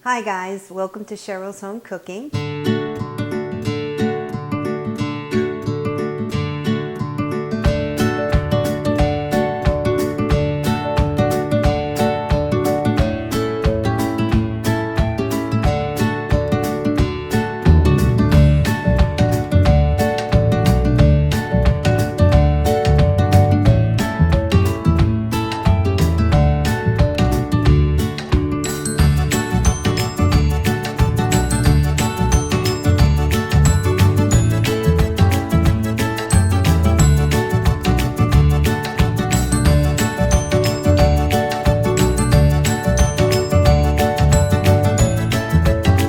Hi guys, welcome to Cheryl's Home Cooking.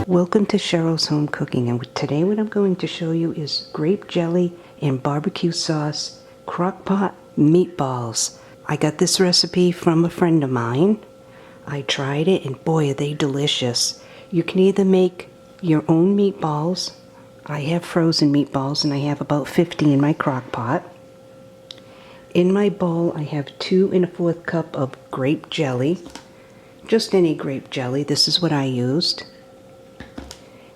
Welcome to Cheryl's Home Cooking, and today what I'm going to show you is grape jelly and barbecue sauce crock pot meatballs. I got this recipe from a friend of mine. I tried it and boy are they delicious. You can either make your own meatballs. I have frozen meatballs and I have about 50 in my crock pot. In my bowl I have 2 1/4 cup of grape jelly. Just any grape jelly, this is what I used.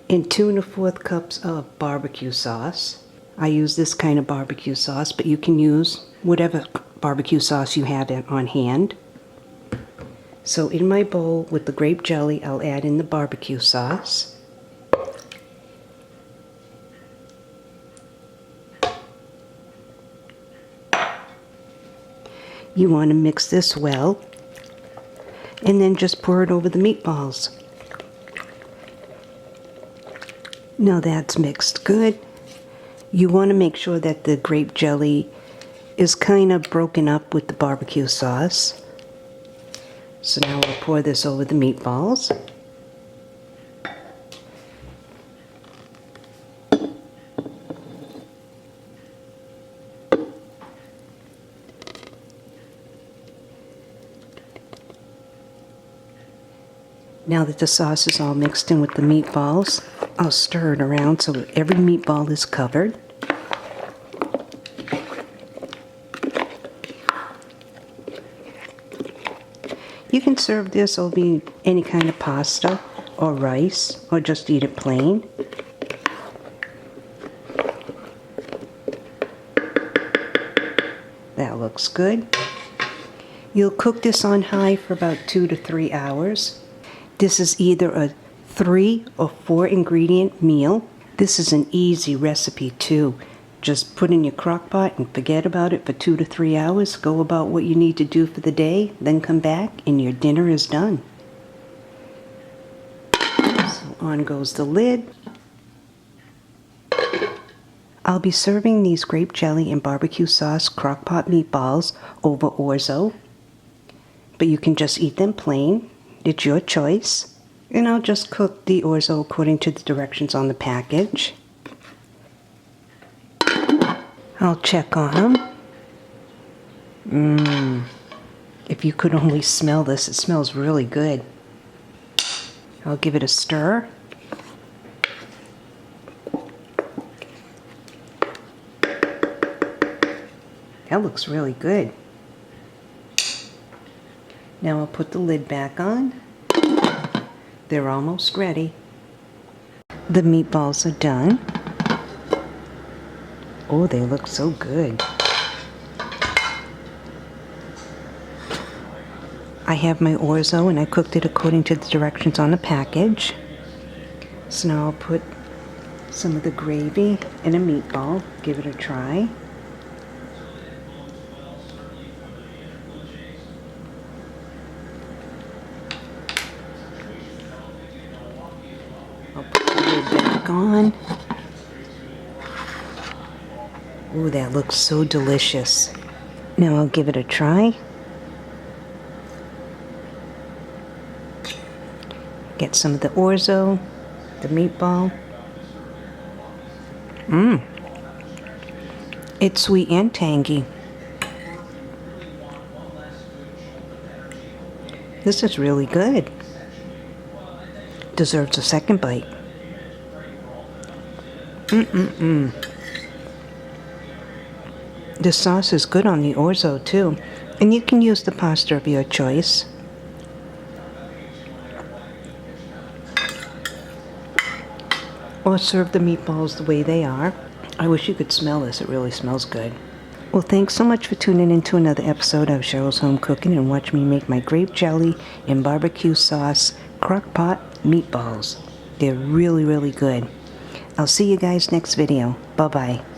And 2 1/4 cups of barbecue sauce. I use this kind of barbecue sauce, but you can use whatever barbecue sauce you have on hand. So in my bowl with the grape jelly, I'll add in the barbecue sauce. You want to mix this well, and then just pour it over the meatballs. Now that's mixed good. You want to make sure that the grape jelly is kind of broken up with the barbecue sauce. So now I'll pour this over the meatballs. Now that the sauce is all mixed in with the meatballs, I'll stir it around so every meatball is covered. You can serve this over any kind of pasta or rice, or just eat it plain. That looks good. You'll cook this on high for about 2 to 3 hours. This is either a 3 or 4 ingredient meal. This is an easy recipe too. Just put in your crock pot and forget about it for 2 to 3 hours. Go about what you need to do for the day, then come back and your dinner is done. So on goes the lid. I'll be serving these grape jelly and barbecue sauce crock pot meatballs over orzo, but you can just eat them plain. It's your choice. And I'll just cook the orzo according to the directions on the package. I'll check on them. If you could only smell this, it smells really good. I'll give it a stir. That looks really good. Now I'll put the lid back on. They're almost ready. The meatballs are done. Oh, they look so good. I have my orzo and I cooked it according to the directions on the package. So now I'll put some of the gravy in a meatball. Give it a try. I'll put the lid back on. Ooh, that looks so delicious. Now I'll give it a try. Get some of the orzo, the meatball. It's sweet and tangy. This is really good. Deserves a second bite. The sauce is good on the orzo too, and you can use the pasta of your choice. or serve the meatballs the way they are. I wish you could smell this. It really smells good. Well, thanks so much for tuning in to another episode of Cheryl's Home Cooking and watch me make my grape jelly and barbecue sauce crock pot meatballs. They're really, really good. I'll see you guys next video. Bye-bye.